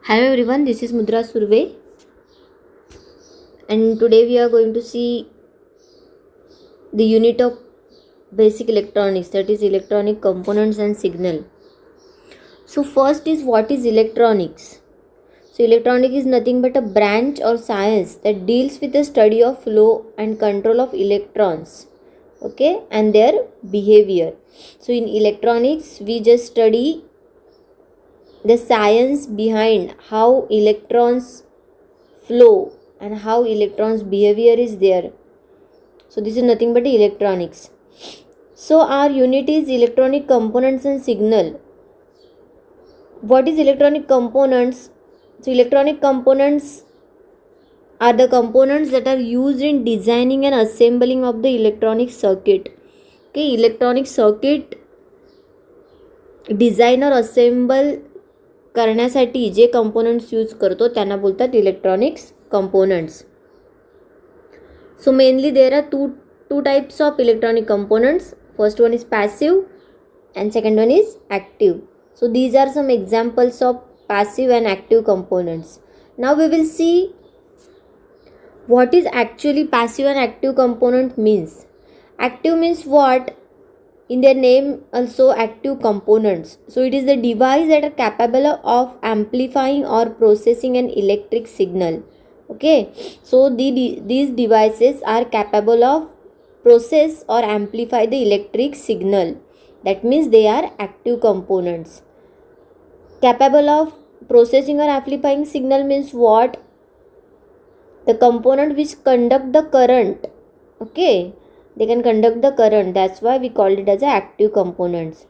Hello everyone, this is Mudra Surve, and today we are going to see the unit of basic electronics, that is electronic components and signal. So first is, what is electronics? So electronic is nothing but a branch or science that deals with the study of flow and control of electrons, okay, and their behavior. So in electronics we just study the science behind how electrons flow and how electrons behavior is there. So this is nothing but electronics. So our unit is electronic components and signal. What is electronic components? So electronic components are the components that are used in designing and assembling of the electronic circuit. Okay, electronic circuit design और assemble करण्यासाठी जे components use करतो त्यांना बोलतात electronics components. So mainly there are two types of electronic components. First one is passive and second one is active. So these are some examples of passive and active components. Now we will see what is actually passive and active component means. Active means what? In their name also active components. So it is the device that are capable of amplifying or processing an electric signal. Okay, so these devices are capable of process or amplify the electric signal. That means they are active components. Capable of processing or amplifying signal means what? The component which conduct the current. Okay, they can conduct the current. That's why we called it as active components.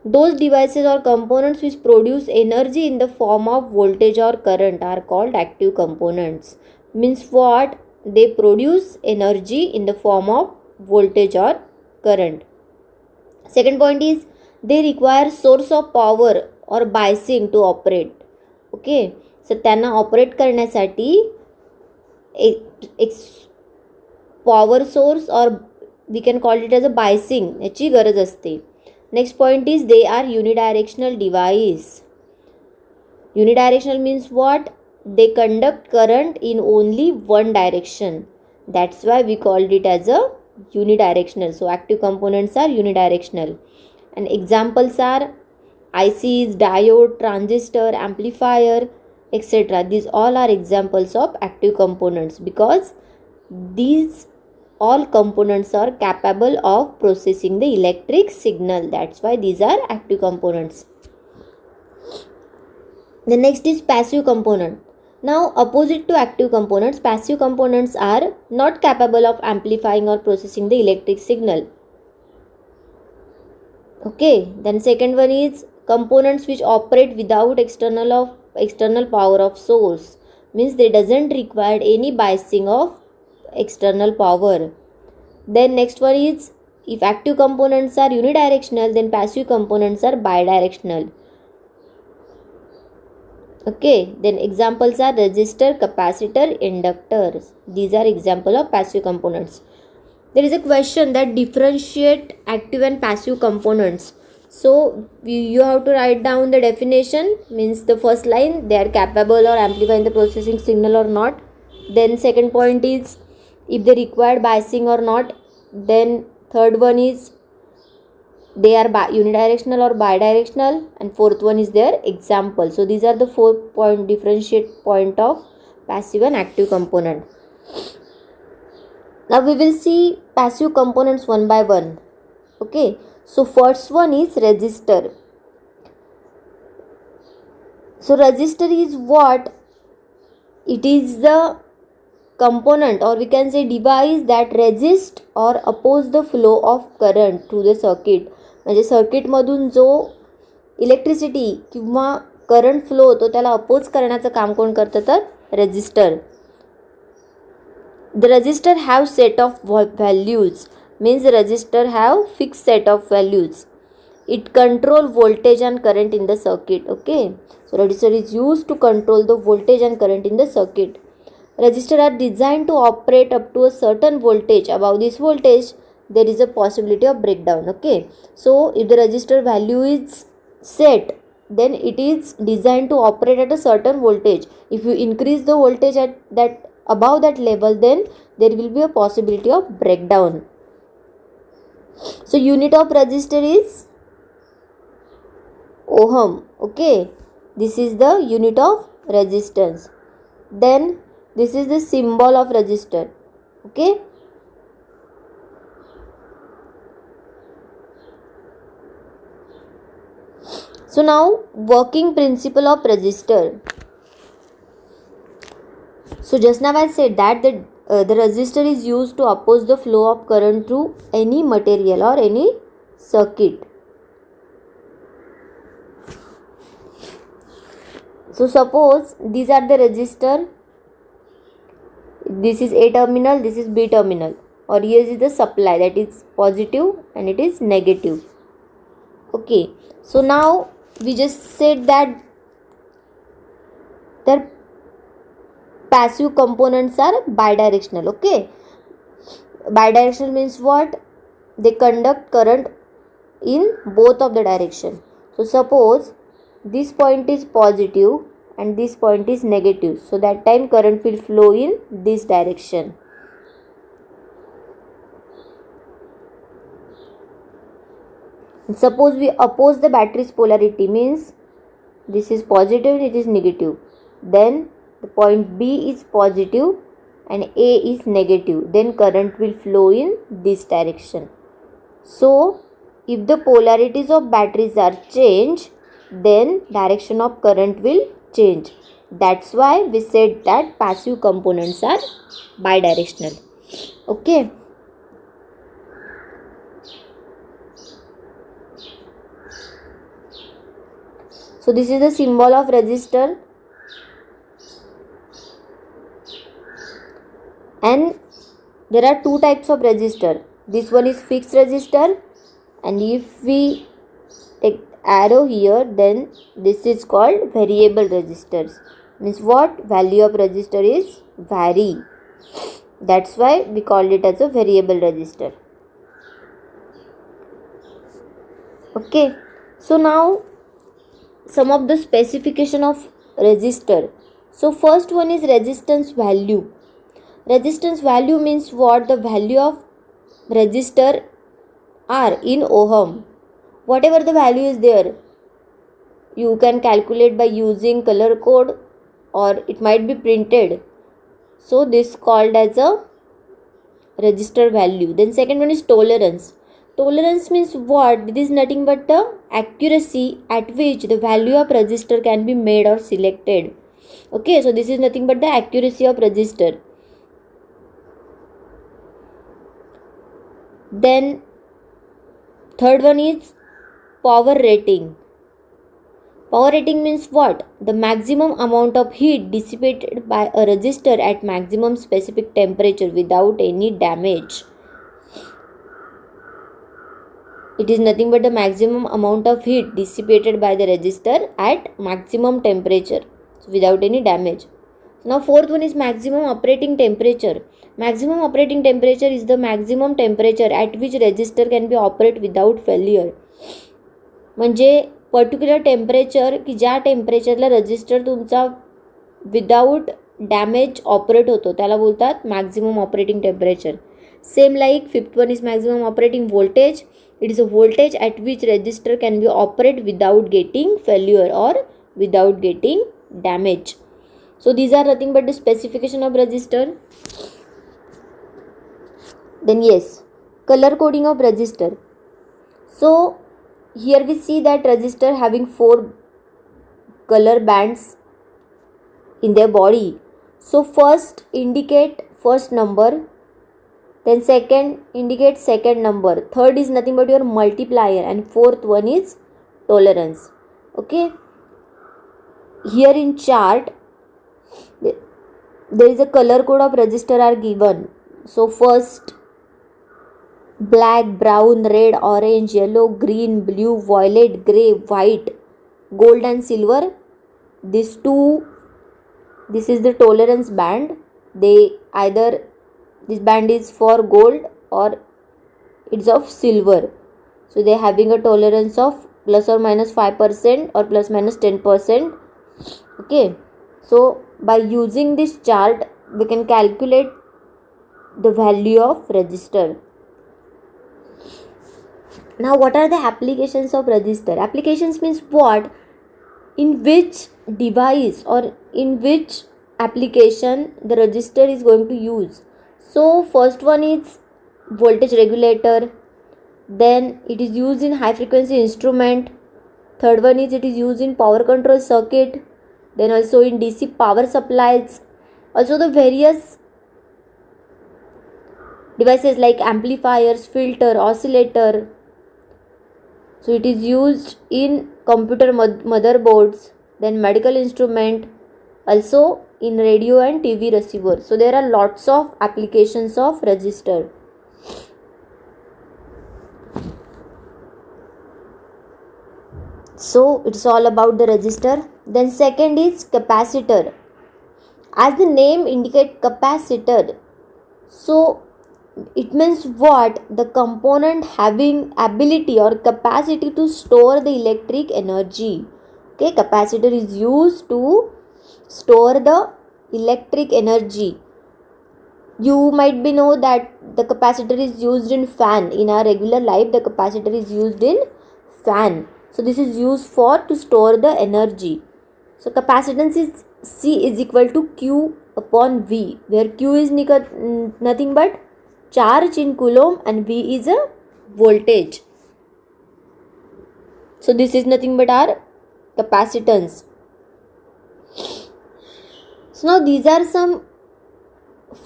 Those devices or components which produce energy in the form of voltage or current are called active components. Means what? They produce energy in the form of voltage or current. Second point is, they require source of power or biasing to operate. Okay, so त्यांना operate करण्यासाठी एक power source or we can call it as a biasing याची गरज असते. Next point is, they are unidirectional device. Unidirectional means what? They conduct current in only one direction. That's why we called it as a unidirectional. So active components are unidirectional, and examples are ICs, diode, transistor, amplifier, etc. These all are examples of active components because these all components are capable of processing the electric signal. That's why these are active components. The next is passive component. Now, opposite to active components, passive components are not capable of amplifying or processing the electric signal. Okay, then second one is components which operate without external power of source. Means they doesn't require any biasing of external power. Then next one is, if active components are unidirectional, then passive components are bidirectional. Okay, then examples are resistor, capacitor, inductors. These are example of passive components. There is a question that differentiate active and passive components. So you have to write down the definition. Means the first line, they are capable or amplifying the processing signal or not. Then second point is, if they require biasing or not. Then third one is, they are unidirectional or bidirectional, and fourth one is their example. So these are the 4 point differentiate point of passive and active component. Now we will see passive components one by one. Okay, so first one is resistor. So resistor is what? It is the component, or we can say device, that resist or oppose the flow of current through the circuit. म्हणजे सर्किटमधून जो electricity किंवा current flow होतो त्याला oppose करण्याचं काम कोण करतं? तर resistor. The resistor have set of values. Means resistor have fix set of values. It control voltage and current in the circuit. Okay, so resistor is used to control the voltage and current in the circuit. Resistors are designed to operate up to a certain voltage. Above this voltage there is a possibility of breakdown. Okay, so if the resistor value is set then it is designed to operate at a certain voltage. If you increase the voltage at that above that level, then there will be a possibility of breakdown. So unit of resistor is ohm. Okay, this is the unit of resistance. Then this is the symbol of resistor. Okay, so now working principle of resistor. So just now I said that the resistor is used to oppose the flow of current through any material or any circuit. So suppose these are the resistor, this is A terminal, this is B terminal, or here is the supply, that is positive and it is negative. Okay, so now we just said that their passive components are bidirectional. Okay, bidirectional means what? They conduct current in both of the direction. So suppose this point is positive and this point is negative, so that time current will flow in this direction. And suppose we oppose the battery's polarity, means this is positive and it is negative, then the point B is positive and A is negative, then current will flow in this direction. So if the polarities of batteries are changed, then direction of current will change. That's why we said that passive components are bidirectional. Okay. So this is the symbol of resistor, and there are two types of resistor. This one is fixed resistor, and if we take arrow here, then this is called variable resistors. Means what? Value of resistor is vary. That's why we call it as a variable resistor. Okay, so now some of the specification of resistor. So first one is resistance value. Resistance value means what? The value of resistor are in ohm. Whatever the value is there, you can calculate by using color code, or it might be printed. So this called as a resistor value. Then second one is tolerance. Tolerance means what? It is nothing but the accuracy at which the value of resistor can be made or selected. Okay, so this is nothing but the accuracy of resistor. Then third one is power rating. Power rating means what? The maximum amount of heat dissipated by a resistor at maximum specific temperature without any damage. It is nothing but the maximum amount of heat dissipated by the resistor at maximum temperature without any damage. Now fourth one is maximum operating temperature. Maximum operating temperature is the maximum temperature at which resistor can be operate without failure. म्हणजे particular temperature की ज्या टेम्परेचरला register तुमचा without damage operate होतो त्याला बोलतात maximum operating temperature. Same like fifth one is maximum operating voltage. It is a voltage at which register can be operate without getting failure or without getting damage. So these are nothing but the specification of resistor. Then yes, color coding of resistor. So here we see that resistor having 4 color bands in their body. So first indicate first number, then second indicate second number, third is nothing but your multiplier, and fourth one is tolerance. Okay, here in chart there is a color code of resistor are given. So first black, brown, red, orange, yellow, green, blue, violet, gray, white, gold and silver. This is the tolerance band. They either this band is for gold or it's of silver. So they having a tolerance of plus or minus 5% or plus minus 10%. Okay, so by using this chart we can calculate the value of resistor. Now what are the applications of resistor? Applications means what? In which device or in which application the resistor is going to use. So first one is voltage regulator, then it is used in high frequency instrument, third one is it is used in power control circuit, then also in DC power supplies, also the various devices like amplifiers, filter, oscillator. So it is used in computer motherboards, then medical instrument, also in radio and TV receiver. So there are lots of applications of resistor. So it's all about the resistor. Then second is capacitor. As the name indicate capacitor, so it means what? The component having ability or capacity to store the electric energy. Okay, capacitor is used to store the electric energy. You might be know that the capacitor is used in fan. In our regular life, the capacitor is used in fan. So this is used for to store the energy. So capacitance is C is equal to Q upon V, where Q is nothing but charge in coulomb and V is a voltage. So this is nothing but our capacitance. So now these are some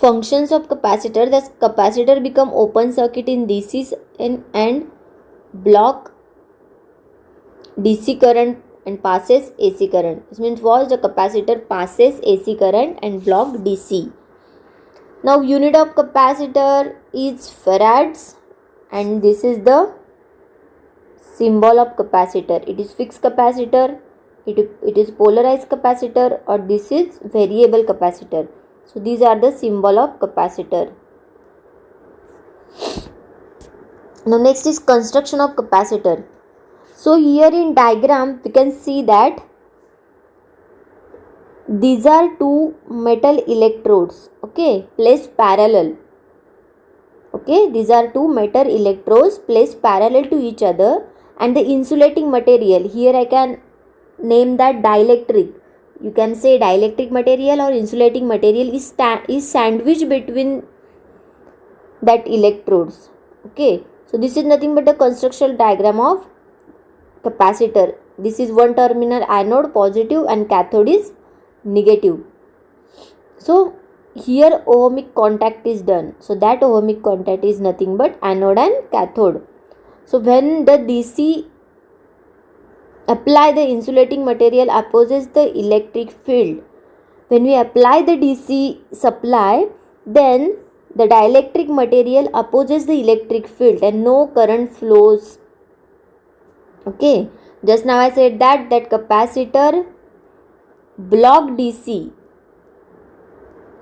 functions of capacitor. The capacitor become open circuit in DC and block DC current and passes AC current. This means what? The capacitor passes AC current and block DC. Now unit of capacitor is farads and this is the symbol of capacitor. It is fixed capacitor, it is polarized capacitor, or this is variable capacitor. So these are the symbol of capacitor. Now next is construction of capacitor. So here in diagram we can see that these are two metal electrodes, okay, placed parallel. Okay, these are two metal electrodes placed parallel to each other, and the insulating material, here I can name that dielectric. You can say dielectric material or insulating material is sandwiched between that electrodes. Okay, so this is nothing but the construction diagram of capacitor. This is one terminal anode positive and cathode is negative. So here ohmic contact is done. So that ohmic contact is nothing but anode and cathode. So when the DC apply, the insulating material opposes the electric field. When we apply the DC supply, then the dielectric material opposes the electric field and no current flows. Okay, just now I said that capacitor block DC.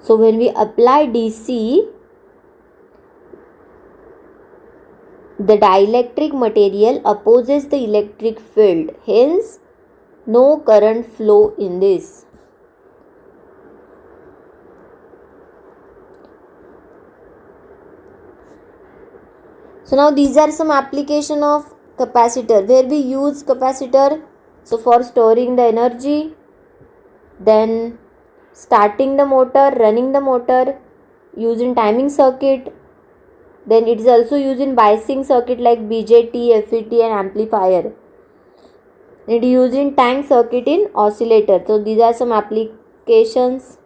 So when we apply DC, the dielectric material opposes the electric field, hence no current flow in this. So now these are some application of capacitor where we use capacitor. So for storing the energy, then starting the motor, running the motor, using timing circuit, then it is also used in biasing circuit like BJT, FET and amplifier. It is used in tank circuit in oscillator. So these are some applications.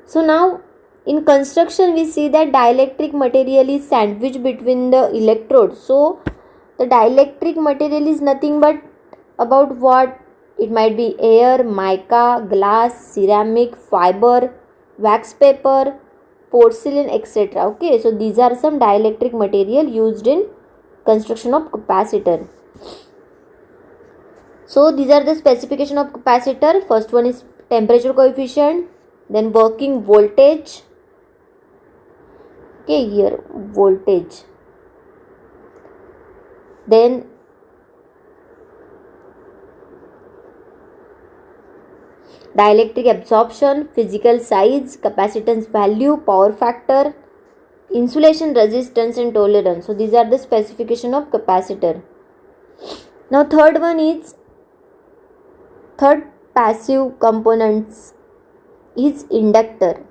So now in construction we see that dielectric material is sandwiched between the electrodes. So the dielectric material is nothing but about what? It might be air, mica, glass, ceramic, fiber, wax paper, porcelain, etc. Okay, so these are some dielectric material used in construction of capacitor. So these are the specification of capacitor. First one is temperature coefficient, then working voltage. Okay, here voltage. Then dielectric absorption, physical size, capacitance value, power factor, insulation resistance and tolerance. So these are the specification of capacitor. Now third passive components is inductor.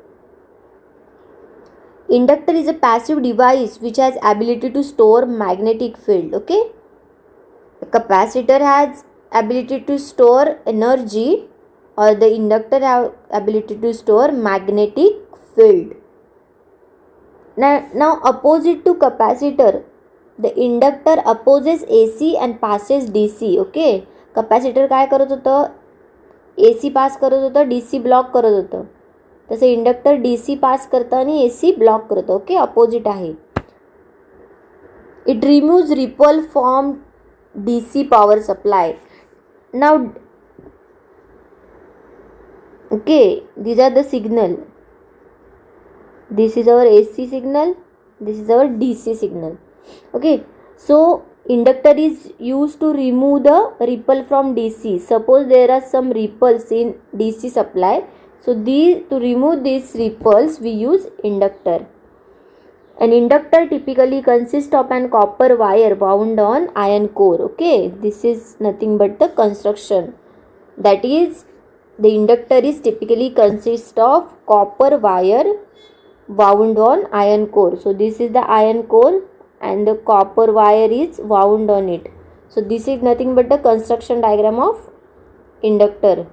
Inductor is a passive device which has ability to store magnetic field. Okay, the capacitor has ability to store energy, or the inductor have ability to store magnetic field. Now opposite to capacitor, the inductor opposes AC and passes DC. Okay, capacitor काय करत होतं, AC पास करत होतं, DC block करत होतं. तसं inductor DC पास करतं आणि AC ब्लॉक करतं. ओके, अपोजिट आहे. It removes ripple from DC power supply. Now okay, these are the signal. This is our AC signal, this is our DC signal. Okay, so inductor is used to remove the ripple from DC. Suppose there are some ripples in DC supply, so to remove these ripples we use inductor. An inductor typically consists of an copper wire wound on iron core. Okay, this is nothing but the construction. That is, the inductor is typically consists of copper wire wound on iron core. So this is the iron core and the copper wire is wound on it. So this is nothing but the construction diagram of inductor.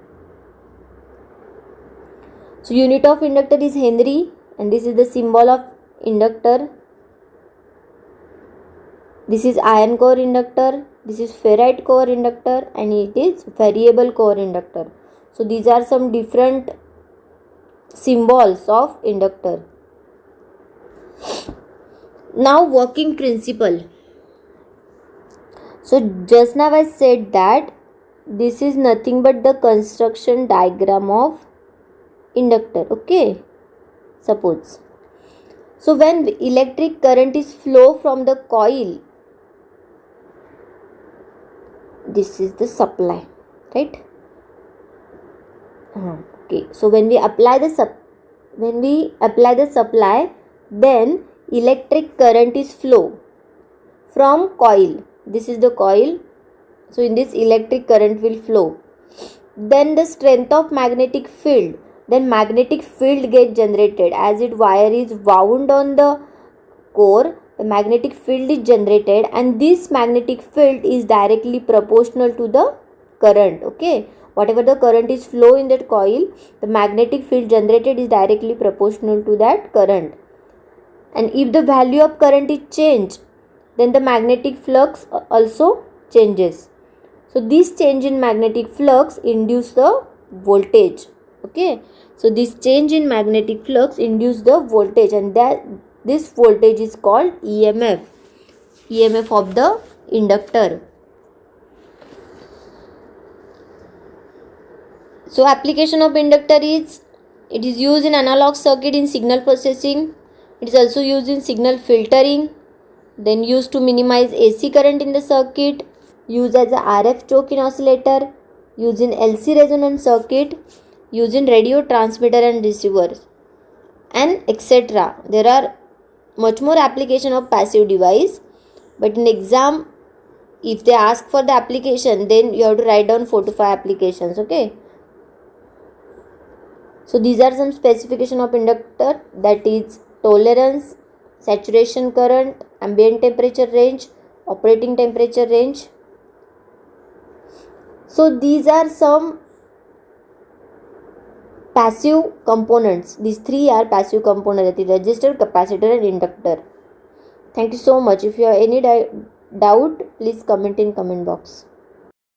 So unit of inductor is Henry, and this is the symbol of inductor. This is iron core inductor, this is ferrite core inductor, and it is variable core inductor. So these are some different symbols of inductor. Now working principle. So just now I said that this is nothing but the construction diagram of inductor. Okay, suppose. So when electric current is flow from the coil, this is the supply, right? Okay, so when we apply the supply, then electric current is flow from coil. This is the coil. So in this electric current will flow. Then the strength of magnetic field. Then magnetic field gets generated as it wire is wound on the core. The magnetic field is generated, and this magnetic field is directly proportional to the current. Okay, whatever the current is flow in that coil, the magnetic field generated is directly proportional to that current. And if the value of current is changed, then the magnetic flux also changes. So this change in magnetic flux induce the voltage. Okay, so this change in magnetic flux induce the voltage, and this voltage is called EMF of the inductor. So application of inductor is, it is used in analog circuit in signal processing. It is also used in signal filtering, then used to minimize AC current in the circuit, used as a RF choke in oscillator, used in LC resonance circuit, used in radio transmitter and receivers, and etc. There are much more application of passive device, but in exam if they ask for the application, then you have to write down 4 to 5 applications. Okay, so these are some specification of inductor, that is tolerance, saturation current, ambient temperature range, operating temperature range. So these are some passive components. These 3 are passive components, that is resistor, capacitor and inductor. Thank you so much. If you have any doubt, please comment in comment box.